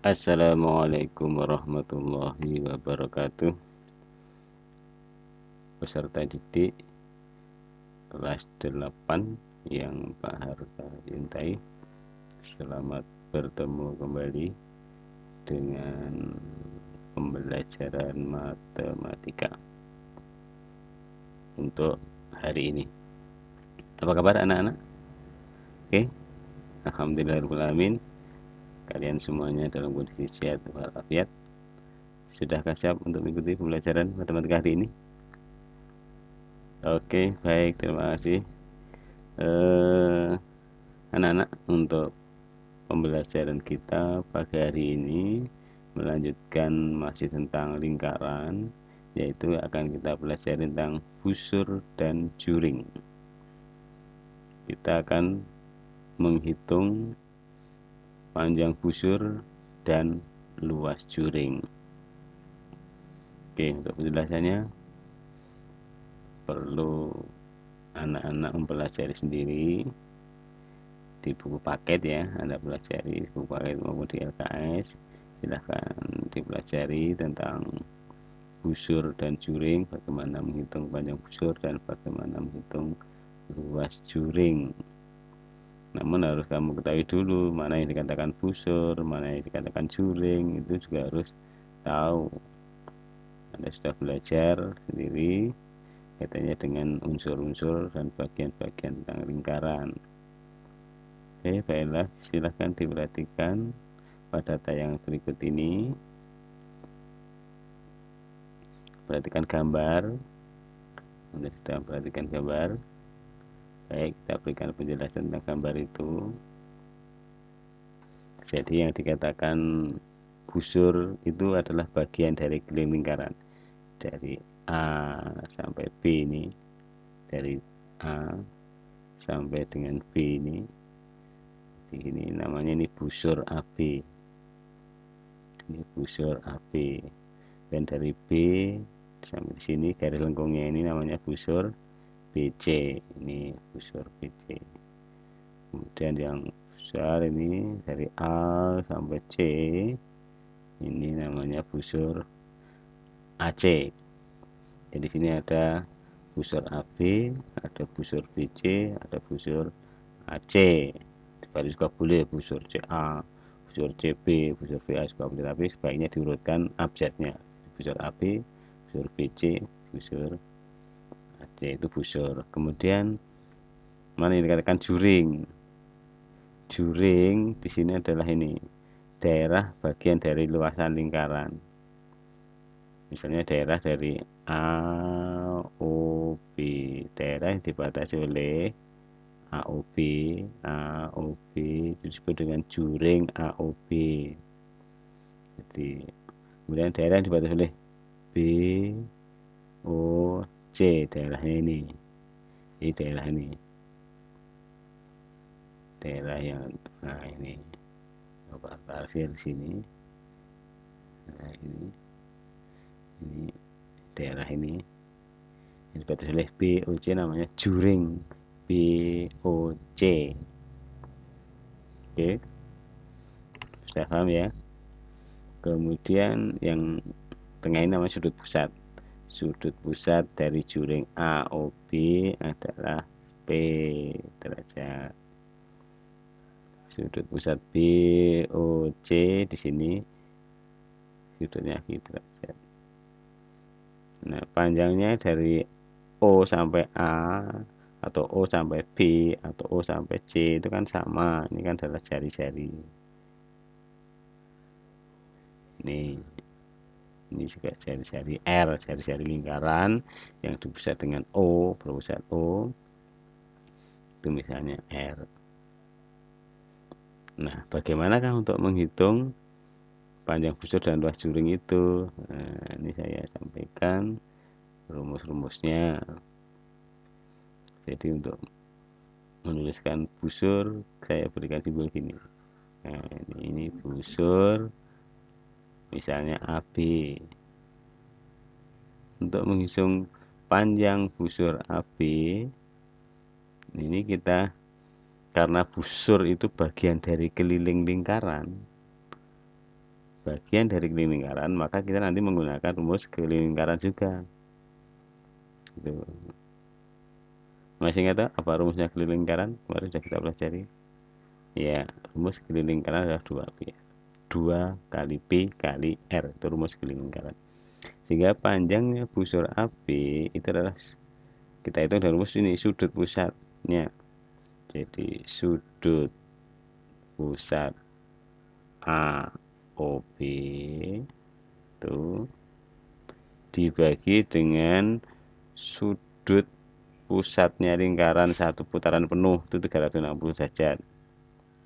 Assalamualaikum warahmatullahi wabarakatuh. Peserta didik kelas 8 yang Pak Harta cintai, selamat bertemu kembali dengan pembelajaran matematika untuk hari ini. Apa kabar anak-anak? Oke, alhamdulillahirrahmanirrahim. Kalian semuanya dalam kondisi sehat walafiat. Sudahkah siap untuk mengikuti pembelajaran matematika hari ini? Oke, baik, terima kasih. Anak-anak, untuk pembelajaran kita pagi hari ini melanjutkan masih tentang lingkaran, yaitu akan kita pelajari tentang busur dan juring. Kita akan menghitung panjang busur dan luas juring. Oke, untuk penjelasannya perlu anak-anak mempelajari sendiri di buku paket ya. Anda pelajari di buku paket maupun di LKS, silahkan dipelajari tentang busur dan juring, bagaimana menghitung panjang busur dan bagaimana menghitung luas juring. Namun harus kamu ketahui dulu mana yang dikatakan busur, mana yang dikatakan juring, itu juga harus tahu. Anda sudah belajar sendiri kaitannya dengan unsur-unsur dan bagian-bagian tentang lingkaran. Oke, baiklah, silahkan diperhatikan pada tayangan berikut ini. Perhatikan gambar. Anda sudah perhatikan gambar. Baik, kita berikan penjelasan tentang gambar itu. Jadi yang dikatakan busur itu adalah bagian dari keliling lingkaran. Dari A sampai B ini, dari A sampai dengan B ini, di sini namanya ini busur AB. Ini busur AB. Dan dari B sampai di sini garis lengkungnya ini namanya busur BC. Ini busur BC. Kemudian yang besar ini dari A sampai C, ini namanya busur AC. Jadi sini ada busur AB, ada busur BC, ada busur AC. Dibalik juga boleh busur CA, busur CB, busur VA juga boleh, tapi sebaiknya diurutkan abjadnya. Busur AB, busur BC, busur AC itu busur. Kemudian mana yang dikatakan juring? Juring di sini adalah ini daerah bagian dari luasan lingkaran. Misalnya daerah dari AOB, daerah yang dibatasi oleh AOB, AOB itu disebut dengan juring AOB. Jadi kemudian daerah yang dibatasi oleh BOC, daerahnya ini daerah ini, daerah yang ini coba tarik di sini. Nah, ini daerah ini yang dibatasi oleh BOC namanya juring BOC. Oke, sudah paham ya. Kemudian yang tengah ini namanya sudut pusat. Sudut pusat dari juring AOB adalah P derajat. Sudut pusat BOC di sini sudutnya Q derajat. Nah, panjangnya dari O sampai A atau O sampai B atau O sampai C itu kan sama. Ini kan adalah jari-jari. Ini juga jari-jari R, jari-jari lingkaran yang dipusat dengan O, berpusat O. Itu misalnya R. Nah, bagaimanakah untuk menghitung panjang busur dan luas juring itu? Nah, ini saya sampaikan rumus-rumusnya. Jadi untuk menuliskan busur saya berikan simbol gini. Nah, ini busur misalnya AB. Untuk menghitung panjang busur AB ini kita, karena busur itu bagian dari keliling lingkaran, bagian dari keliling lingkaran, maka kita nanti menggunakan rumus keliling lingkaran juga. Gitu. Masih ingat apa rumusnya keliling lingkaran? Kemarin sudah kita pelajari. Ya, rumus keliling lingkaran adalah 2P. 2 kali P kali R, itu rumus keliling lingkaran. Sehingga panjangnya busur AB itu adalah, kita hitung dari rumus ini, sudut pusatnya. Jadi sudut pusat AOB itu dibagi dengan sudut pusatnya lingkaran satu putaran penuh, itu 360 derajat.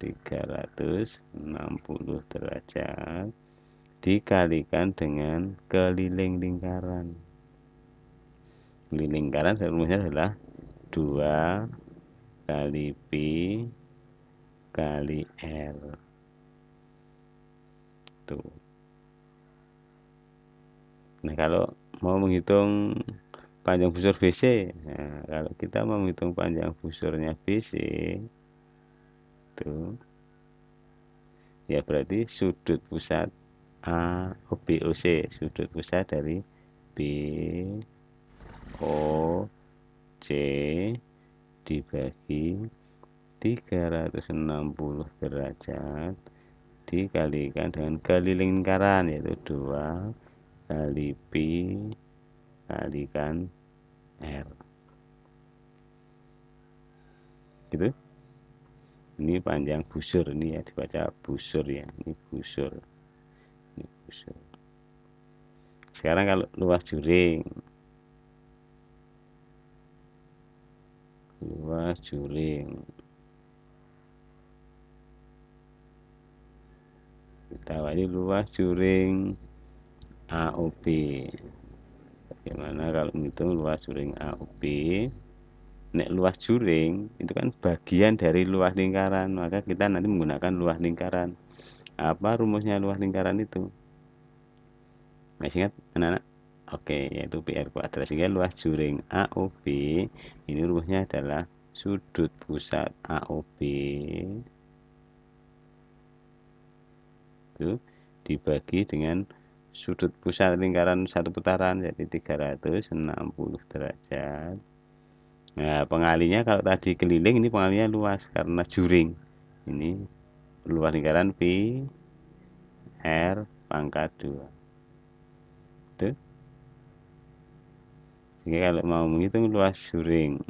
360 derajat dikalikan dengan keliling lingkaran. Keliling lingkaran rumusnya adalah 2 kali P kali R. Tuh. Nah, kalau mau menghitung panjang busur BC, nah, kalau kita mau menghitung panjang busurnya BC itu ya berarti sudut pusat BOC, sudut pusat dari BOC dibagi 360 derajat dikalikan dengan keliling lingkaran, yaitu 2 kali P kalikan R. Gitu. Ini panjang busur, ini ya dibaca busur ya, ini busur. Ini busur. Sekarang kalau luas juring. Luas juring. Kita awali luas juring AOB. Bagaimana kalau menghitung luas juring AOB? Nek luas juring itu kan bagian dari luas lingkaran, maka kita nanti menggunakan luas lingkaran. Apa rumusnya luas lingkaran itu? Masih ingat anak-anak? Oke, yaitu PR kuadrat. Sehingga luas juring AOB ini rumusnya adalah sudut pusat AOB itu dibagi dengan sudut pusat lingkaran satu putaran, jadi 360 derajat. Nah, pengalinya kalau tadi keliling, ini pengalinya luas karena juring. Ini luas lingkaran P R pangkat 2. Itu. Sehingga kalau mau menghitung luas juring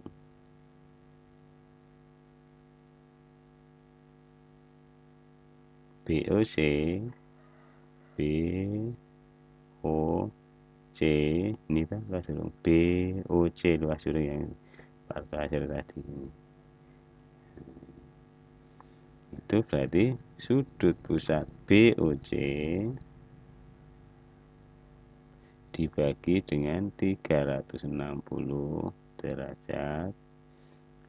BOC, BOC ini kan luas juring BOC, luas juring yang Pak hasil tadi. Itu berarti sudut pusat BOC dibagi dengan 360 derajat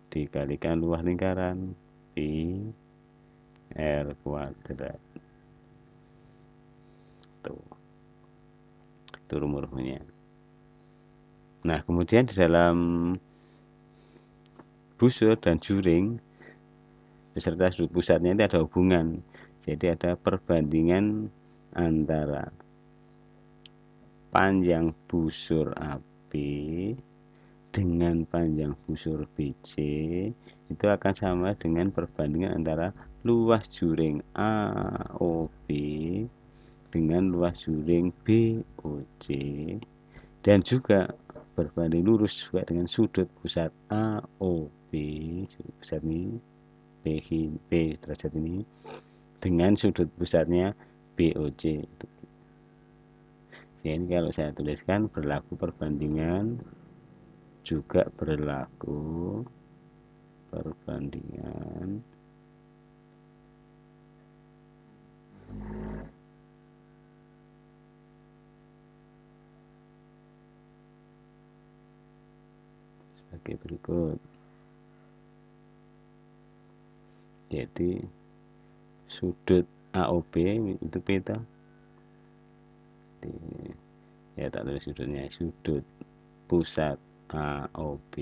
dikalikan luas lingkaran P R kuadrat. Tuh. Itu rumus-rumusnya. Nah, kemudian di dalam busur dan juring beserta sudut pusatnya itu ada hubungan. Jadi ada perbandingan antara panjang busur AB dengan panjang busur BC itu akan sama dengan perbandingan antara luas juring AOB dengan luas juring BOC, dan juga berbanding lurus juga dengan sudut pusat AOB, sudut pusat ini P derajat ini dengan sudut pusatnya BOC. Jadi kalau saya tuliskan berlaku perbandingan, juga berlaku perbandingan sebagai berikut. Jadi sudut AOB itu peta. Ya tak tulis sudutnya, sudut pusat AOB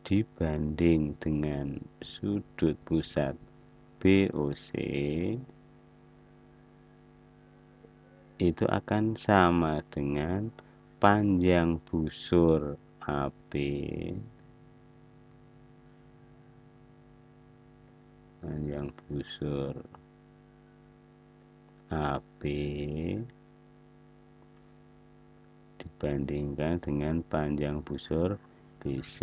dibanding dengan sudut pusat BOC itu akan sama dengan panjang busur AB, panjang busur AB dibandingkan dengan panjang busur BC.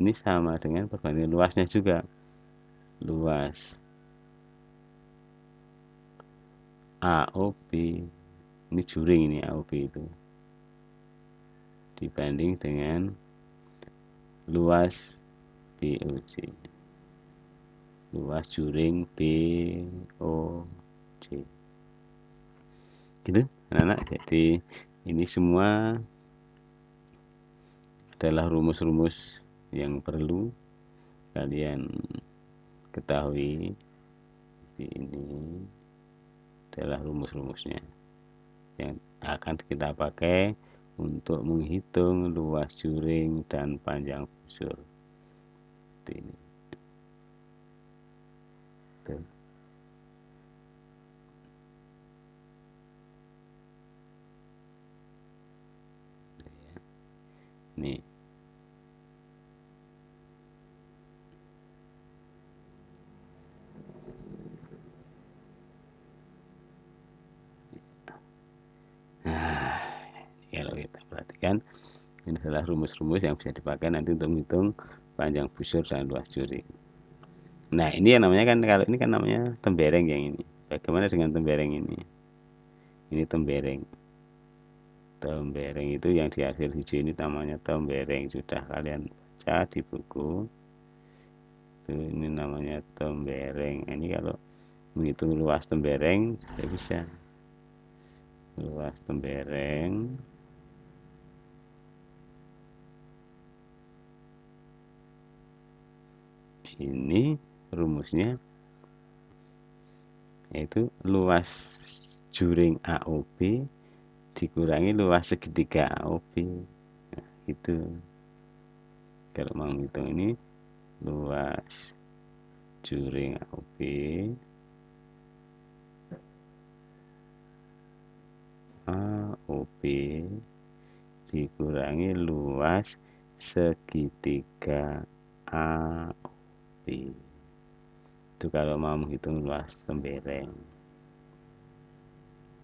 Ini sama dengan perbandingan luasnya juga. Luas AOB, ini juring, ini AOB itu dibanding dengan luas BOC, luas juring BOC. Gitu anak-anak. Jadi ini semua adalah rumus-rumus yang perlu kalian ketahui. Ini adalah rumus-rumusnya yang akan kita pakai untuk menghitung luas juring dan panjang busur. Ini. Tuh. Nih. Nah, kalau kita perhatikan, ini adalah rumus-rumus yang bisa dipakai nanti untuk menghitung panjang busur dan luas juring. Nah, ini yang namanya kan, kalau ini kan namanya tembereng yang ini. Bagaimana dengan tembereng ini? Ini tembereng. Tembereng itu yang di akhir hijau ini namanya tembereng. Sudah kalian baca di buku. Ini namanya tembereng. Ini kalau menghitung luas tembereng tidak bisa. Luas tembereng ini rumusnya yaitu luas juring AOB dikurangi luas segitiga AOB. Nah, itu kalau mau menghitung ini luas juring AOB dikurangi luas segitiga AOB. Itu kalau mau menghitung luas tembereng.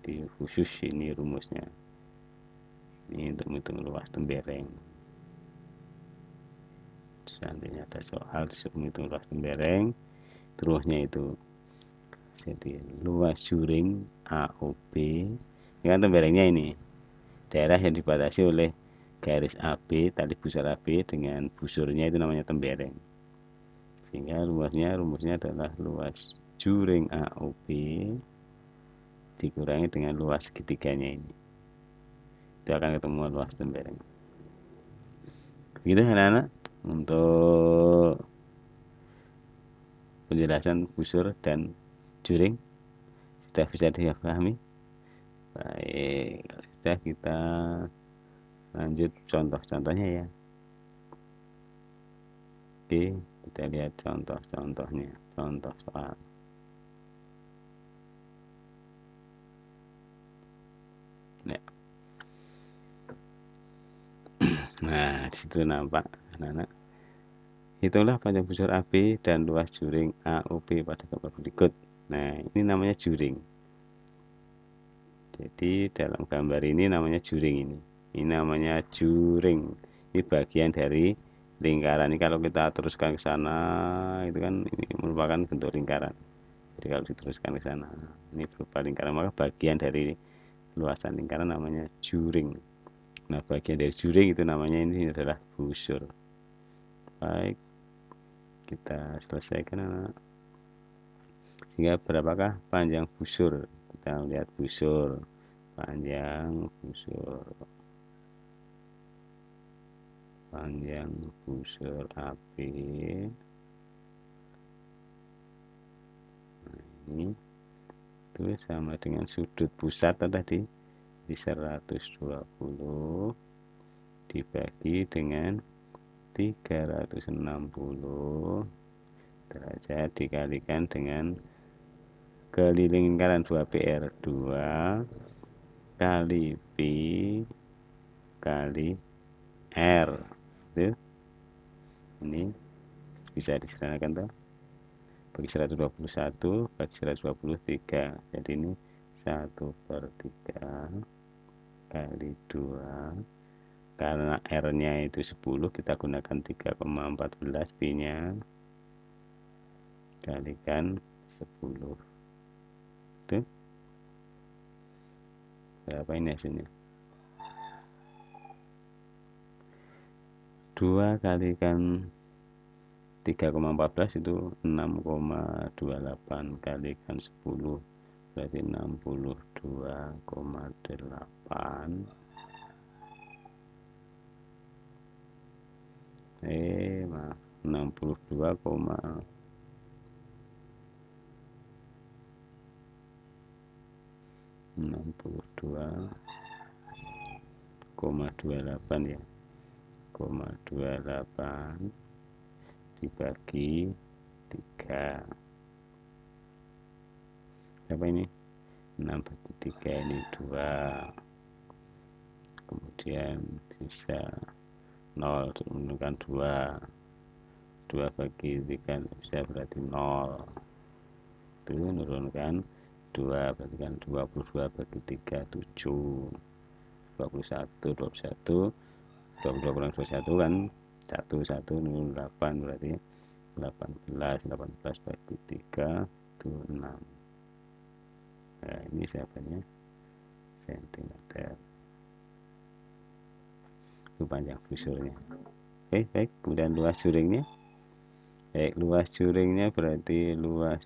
Di khusus ini rumusnya. Ini untuk menghitung luas tembereng. Seandainya ada soal menghitung luas tembereng, terusnya itu jadi luas juring AOB. Ini kan temberengnya ini daerah yang dibatasi oleh garis AB, tali busur AB dengan busurnya itu namanya tembereng. Sehingga rumusnya adalah luas juring AOB dikurangi dengan luas segitiganya ini. Itu akan ketemu luas tembereng. Begitu anak-anak untuk penjelasan busur dan juring sudah bisa dipahami. Baik, sudah, kita lanjut contoh-contohnya ya. Oke, kita lihat contoh-contohnya. Contoh soal. Ya. Nah, disitu nampak anak-anak. Hitunglah panjang busur AB dan luas juring AOB pada gambar berikut. Nah, ini namanya juring. Jadi dalam gambar ini namanya juring ini. Ini namanya juring. Ini bagian dari lingkaran. Ini kalau kita teruskan ke sana, itu kan ini merupakan bentuk lingkaran. Jadi kalau diteruskan ke sana, ini berupa lingkaran, maka bagian dari luasan lingkaran namanya juring. Nah, bagian dari juring itu namanya ini adalah busur. Baik, kita selesaikan anak. Sehingga berapakah panjang busur? Kita lihat busur, panjang busur, panjang busur AB. Nah, ini itu sama dengan sudut pusat tadi di 120 dibagi dengan 360 derajat dikalikan dengan keliling lingkaran 2PR 2 kali P kali R. Itu ini bisa disederhanakan tuh, bagi 121 bagi 123, jadi ini 1/3 kali 2, karena R nya itu 10 kita gunakan 3,14, P nya kalikan 10, itu berapa ini hasilnya? 2 kalikan 3,14 itu 6,28 kalikan 10 berarti 62,8 maaf 62,28 ya, 28 dibagi 3, apa ini 6/3 ini 2, kemudian bisa 0 menentukan 2 bagi 3 bisa berarti 0, itu menurunkan 2 berarti kan 22 bagi 3 7, 21 22 kurang 21 kan 1108 berarti 18 bagi 3 itu 6. Nah ini siapanya sentimeter itu panjang busurnya. Oke baik, kemudian luas juringnya, baik luas juringnya berarti luas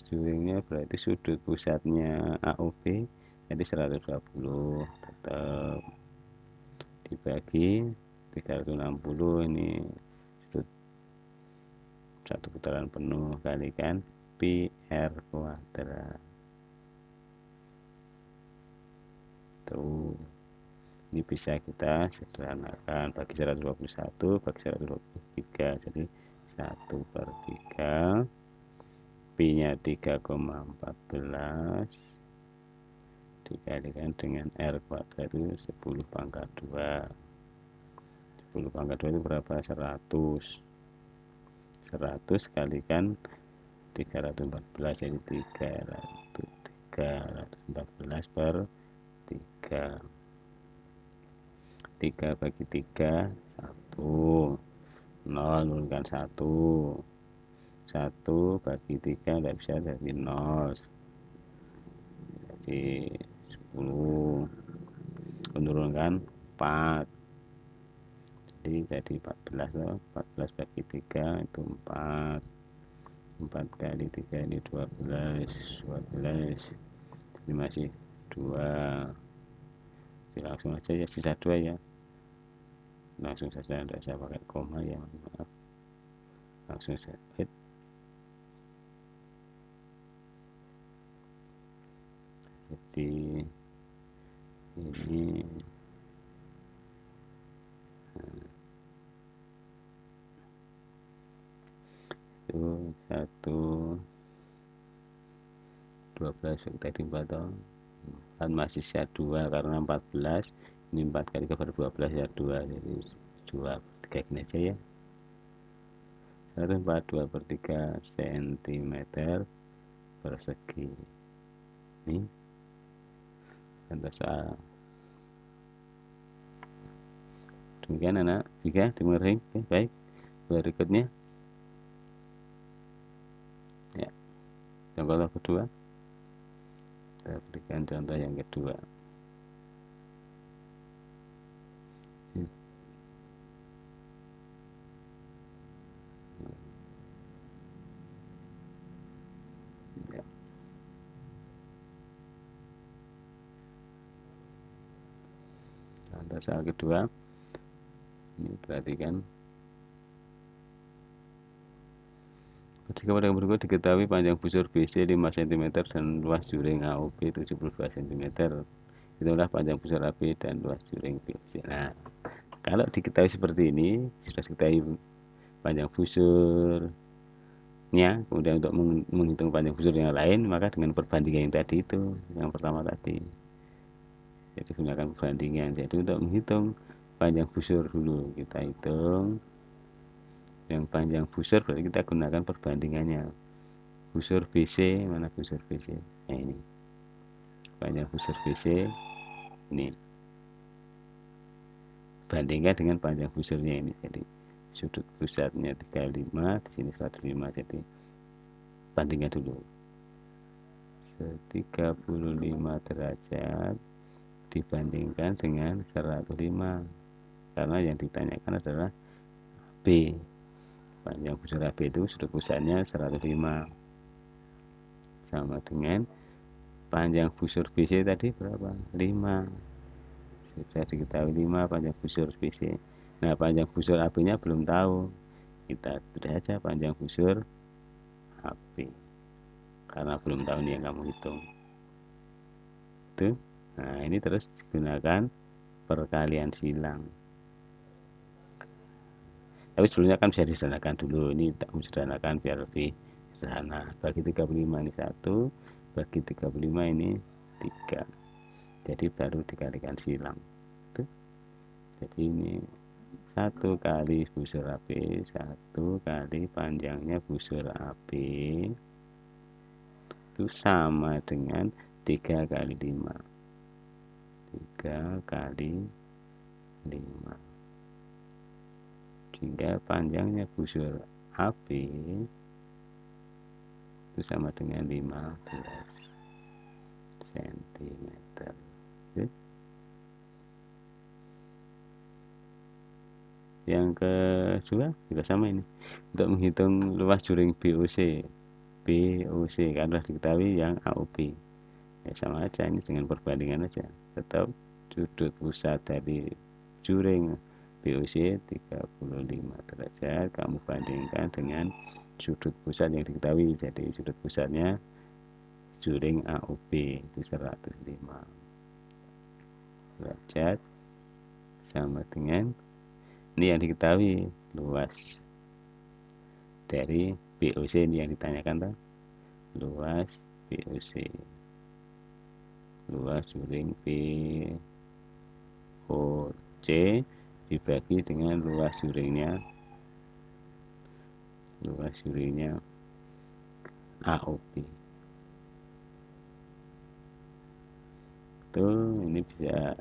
juringnya berarti sudut pusatnya AOB jadi 120 tetap dibagi 360, ini sudut satu putaran penuh kalikan PR kuadrat. Tuh ini bisa kita sederhanakan bagi 121 bagi 123, jadi 1/3 P nya 3,14 dikalikan dengan R kuadrat itu 10/2, 10/2 itu berapa? 100 kalikan 314 jadi 314/3, 3 bagi 3 1, 0 nurunkan 1 bagi 3 tidak bisa jadi 0 jadi 10, menurunkan 4 jadi 14 loh. 14 bagi 3 itu 4 kali 3 ini 12 ini masih 2, jadi langsung aja ya, sisa 2 ya, langsung saja tidak saya pakai koma ya, maaf, langsung saya hit. Jadi ini itu 12 tadi 4 kan masih sisa 2 karena 14, ini 4 kali per 12 ya 2, jadi 2/3 gini aja ya, 142/3 cm persegi. Ini contoh soal. Demikian anak 3 dengerin. Oke, baik, berikutnya ya contoh kedua, kita berikan contoh yang kedua. Ya. Contoh soal kedua, ini Perhatikan. Jika pada yang berikut diketahui panjang busur BC 5 cm dan luas juring AOB 72 cm. Itulah panjang busur AB dan luas juring BC. Nah, kalau diketahui seperti ini, sudah diketahui panjang busurnya, kemudian untuk menghitung panjang busur yang lain, maka dengan perbandingan yang tadi itu, yang pertama tadi. Jadi gunakan perbandingan. Jadi untuk menghitung panjang busur dulu, kita hitung yang panjang busur, berarti kita gunakan perbandingannya. Busur BC, mana busur BC? Nah, ini panjang busur BC ini, bandingkan dengan panjang busurnya ini. Jadi sudut pusatnya 35, di sini 105, jadi bandingkan dulu. 35 derajat dibandingkan dengan 105, karena yang ditanyakan adalah B. Panjang busur AB itu sudut pusatnya 105, sama dengan panjang busur BC tadi berapa? 5. Sudah diketahui 5 panjang busur BC. Nah, panjang busur AB nya belum tahu, kita tulis saja panjang busur AB, karena belum tahu nih yang kamu hitung itu. Nah, ini terus digunakan perkalian silang. Tapi sebelumnya kan bisa disederhanakan dulu. Ini tak sederhanakan biar lebih sederhana. Bagi 35 ini 1, bagi 35 ini 3. Jadi baru dikalikan silang. Tuh. Jadi ini 1 kali busur AB, 1 kali panjangnya busur AB itu sama dengan 3 kali 5. 3 kali 5. Sehingga panjangnya busur AB itu sama dengan 15 cm. Yang kedua juga sama ini, untuk menghitung luas juring BOC kan sudah diketahui yang AOB, ya sama aja ini dengan perbandingan aja. Tetap sudut pusat dari juring BOC 35 derajat, kamu bandingkan dengan sudut pusat yang diketahui. Jadi sudut pusatnya juring AOB itu 105 derajat, sama dengan ini yang diketahui luas dari BOC, ini yang ditanyakan kan, luas BOC, luas juring BOC dibagi dengan luas juringnya AOB. Itu ini bisa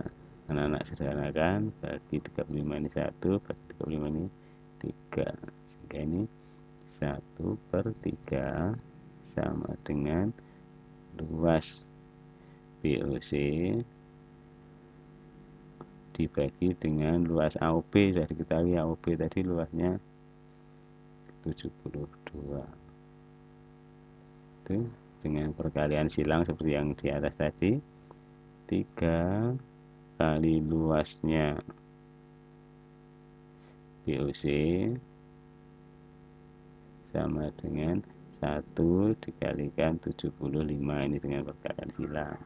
anak-anak sederhanakan, bagi 35 ini 1, bagi 35 ini 3, sehingga ini 1/3 sama dengan luas BOC dibagi dengan luas AOB. Sudah diketahui AOB tadi luasnya 72. Itu dengan perkalian silang seperti yang di atas tadi, 3 kali luasnya BOC sama dengan 1 dikalikan 75, ini dengan perkalian silang,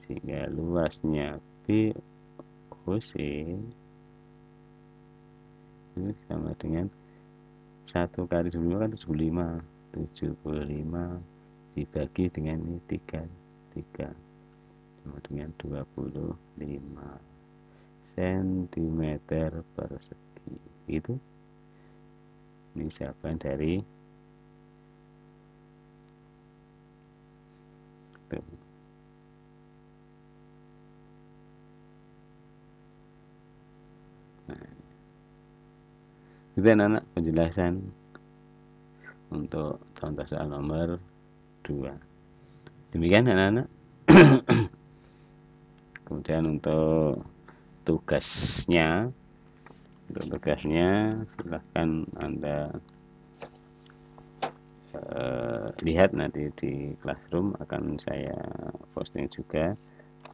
sehingga luasnya BOC itu sama dengan 1 kali 75 kan 75 dibagi dengan ini 3 sama dengan 25 cm persegi. Itu ini jawaban dari tuh. Nah, itu anak penjelasan untuk contoh soal nomor 2. Demikian anak-anak. Kemudian untuk tugasnya silahkan Anda lihat nanti di Classroom, akan saya posting juga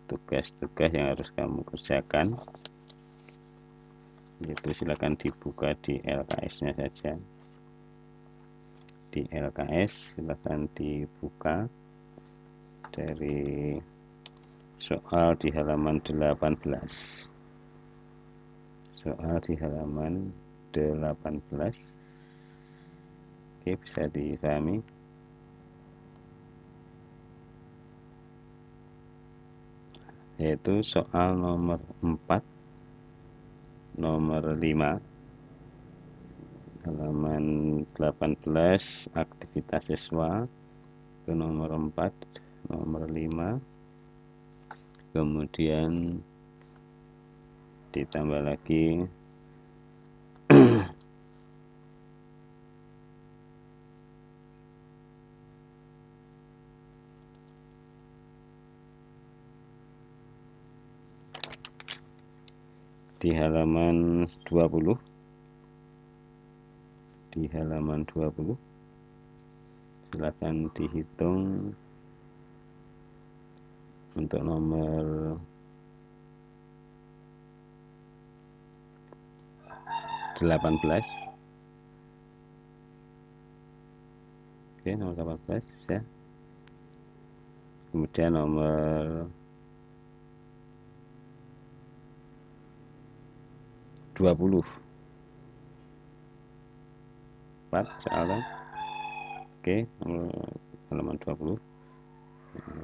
tugas-tugas yang harus kamu kerjakan. Itu silakan dibuka di LKS-nya saja. Di LKS silakan dibuka dari soal di halaman 18. Soal di halaman 18. Oke, bisa dipahami. Yaitu soal nomor 4, nomor 5, halaman 18, aktivitas siswa. Itu nomor 4, nomor 5. Kemudian ditambah lagi di halaman 20. Di halaman 20 silakan dihitung untuk nomor 18. Oke, nomor 18 bisa. Kemudian nomor 20 4 soalnya. Oke, nomor halaman 20,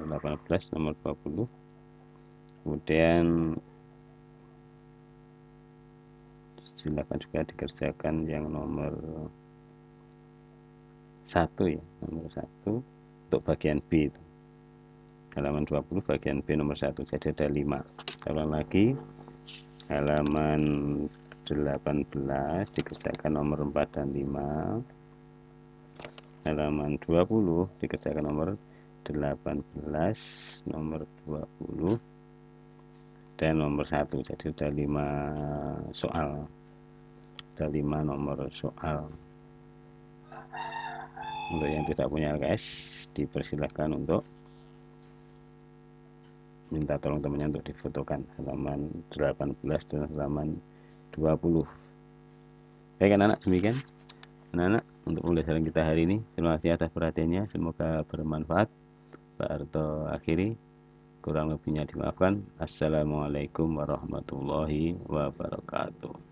nomor 18, nomor 20. Kemudian silakan juga dikerjakan yang nomor 1 ya, nomor 1 untuk bagian B itu. Halaman 20 bagian B nomor 1, jadi ada 5. Ulang lagi, halaman 18 dikerjakan nomor 4 dan 5. Halaman 20 dikerjakan nomor 18, nomor 20 dan nomor 1. Jadi ada 5 soal. Ada 5 nomor soal. Untuk yang tidak punya LKS dipersilahkan untuk minta tolong temannya untuk difotokan halaman 18 dan halaman 20. Baik anak-anak, demikian anak-anak untuk pembelajaran kita hari ini. Terima kasih atas perhatiannya, semoga bermanfaat. Pak Arto akhiri, kurang lebihnya dimaafkan. Assalamualaikum warahmatullahi wabarakatuh.